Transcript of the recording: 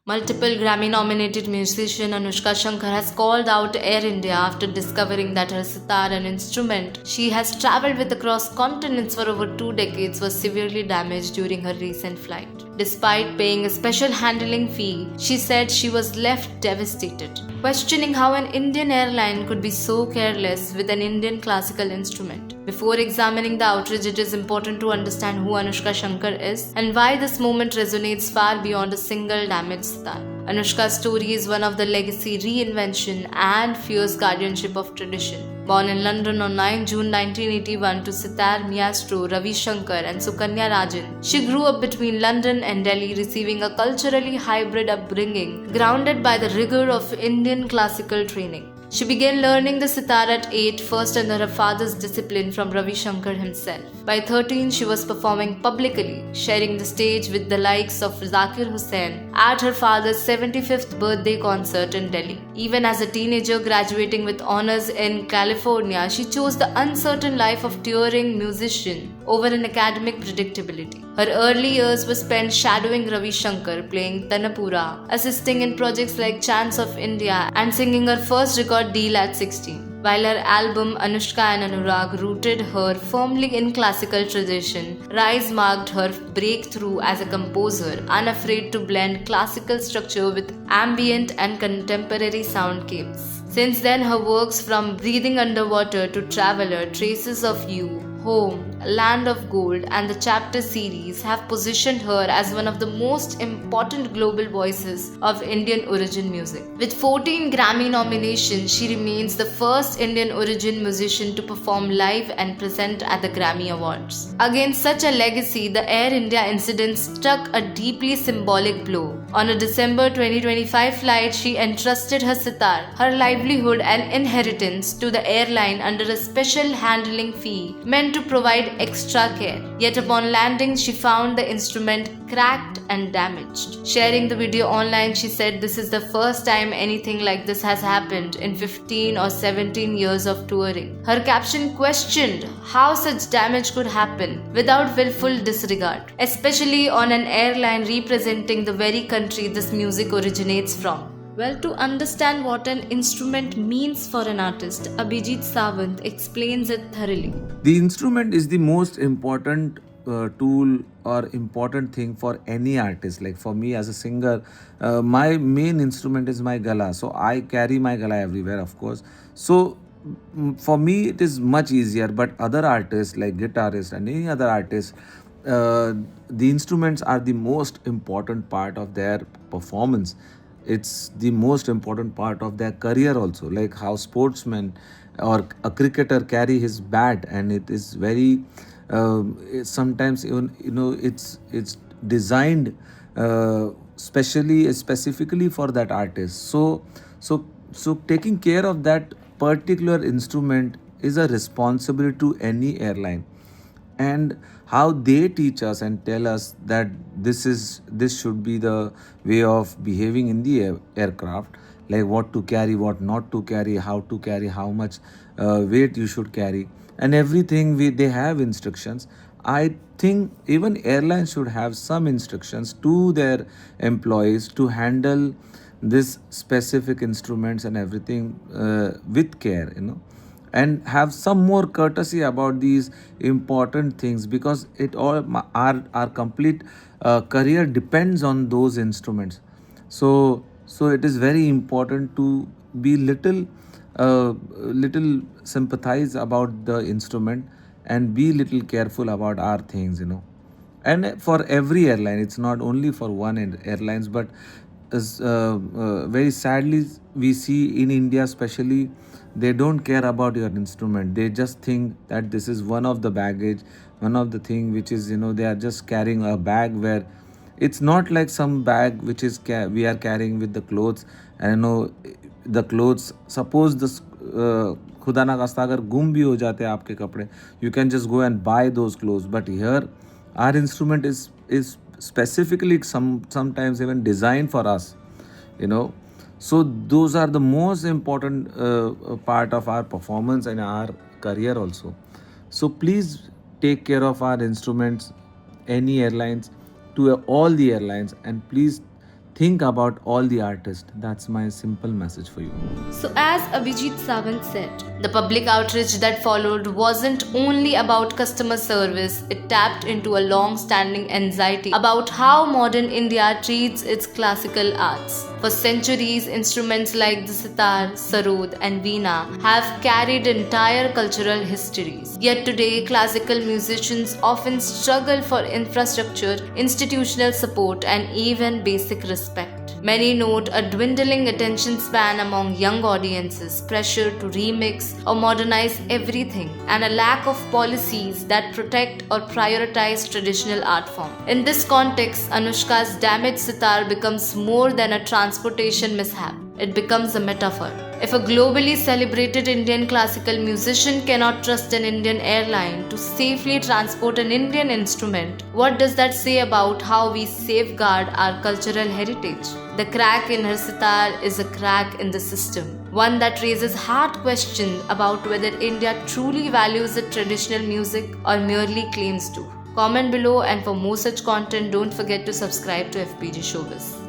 Multiple Grammy-nominated musician Anoushka Shankar has called out Air India after discovering that her sitar, an instrument she has travelled with across continents for over 2 decades, was severely damaged during her recent flight. Despite paying a special handling fee, she said she was left devastated, questioning how an Indian airline could be so careless with an Indian classical instrument. Before examining the outrage, it is important to understand who Anoushka Shankar is and why this moment resonates far beyond a single damaged sitar. Anushka's story is one of the legacy, reinvention, and fierce guardianship of tradition. Born in London on 9 June 1981 to sitar maestro Ravi Shankar and Sukanya Rajan, she grew up between London and Delhi, receiving a culturally hybrid upbringing grounded by the rigor of Indian classical training. She began learning the sitar at 8, first under her father's discipline from Ravi Shankar himself. By 13, she was performing publicly, sharing the stage with the likes of Zakir Hussain at her father's 75th birthday concert in Delhi. Even as a teenager graduating with honors in California, she chose the uncertain life of touring musician over an academic predictability. Her early years were spent shadowing Ravi Shankar, playing Tanapura, assisting in projects like Chants of India, and singing her first record deal at 16. While her album Anushka and Anurag rooted her firmly in classical tradition, Rise marked her breakthrough as a composer, unafraid to blend classical structure with ambient and contemporary soundscapes. Since then, her works from Breathing Underwater to Traveler, Traces of You, Home, Land of Gold, and the Chapter series have positioned her as one of the most important global voices of Indian origin music. With 14 Grammy nominations, she remains the first Indian origin musician to perform live and present at the Grammy Awards. Against such a legacy, the Air India incident struck a deeply symbolic blow. On a December 2025 flight, she entrusted her sitar, her livelihood and inheritance to the airline under a special handling fee meant to provide extra care. Yet upon landing, she found the instrument cracked and damaged. Sharing the video online, she said, "This is the first time anything like this has happened in 15 or 17 years of touring." Her caption questioned how such damage could happen without willful disregard, especially on an airline representing the very country this music originates from. Well, to understand what an instrument means for an artist, Abhijit Sawant explains it thoroughly. The instrument is the most important tool or important thing for any artist. Like for me as a singer, my main instrument is my gala. So I carry my gala everywhere, of course. So for me, it is much easier. But other artists like guitarists and any other artist, the instruments are the most important part of their performance. It's the most important part of their career also, like how sportsmen or a cricketer carry his bat, and it is very sometimes even it's designed specifically for that artist. So taking care of that particular instrument is a responsibility to any airline, and how they teach us and tell us that this should be the way of behaving in the aircraft, like what to carry, what not to carry, how much weight you should carry, and everything. They have instructions. I think even airlines should have some instructions to their employees to handle this specific instruments and everything with care, and have some more courtesy about these important things, because it all our complete career depends on those instruments. So it is very important to be little sympathize about the instrument and be little careful about our things. And for every airline, it's not only for one airlines, but very sadly we see in India especially, they don't care about your instrument. They just think that this is one of the baggage, one of the thing which is, they are just carrying a bag where it's not like some bag which is we are carrying with the clothes. And the clothes, suppose this खुदा ना खास्ता अगर गुम भी हो जाते हैं आपके कपड़े, you can just go and buy those clothes. But here our instrument is specifically sometimes even designed for us. So those are the most important part of our performance and our career also. So please take care of our instruments, any airlines, to all the airlines, and please Think about all the artists. That's my simple message for you. So, as Abhijit Sawant said, the public outrage that followed wasn't only about customer service, it tapped into a long standing anxiety about how modern India treats its classical arts. For centuries, instruments like the sitar, sarod, and veena have carried entire cultural histories. Yet today, classical musicians often struggle for infrastructure, institutional support, and even basic respect. Many note a dwindling attention span among young audiences, pressure to remix or modernize everything, and a lack of policies that protect or prioritize traditional art form. In this context, Anushka's damaged sitar becomes more than a transportation mishap. It becomes a metaphor. If a globally celebrated Indian classical musician cannot trust an Indian airline to safely transport an Indian instrument, what does that say about how we safeguard our cultural heritage? The crack in her sitar is a crack in the system, one that raises hard questions about whether India truly values its traditional music or merely claims to. Comment below, and for more such content, don't forget to subscribe to FPJ Show Biz.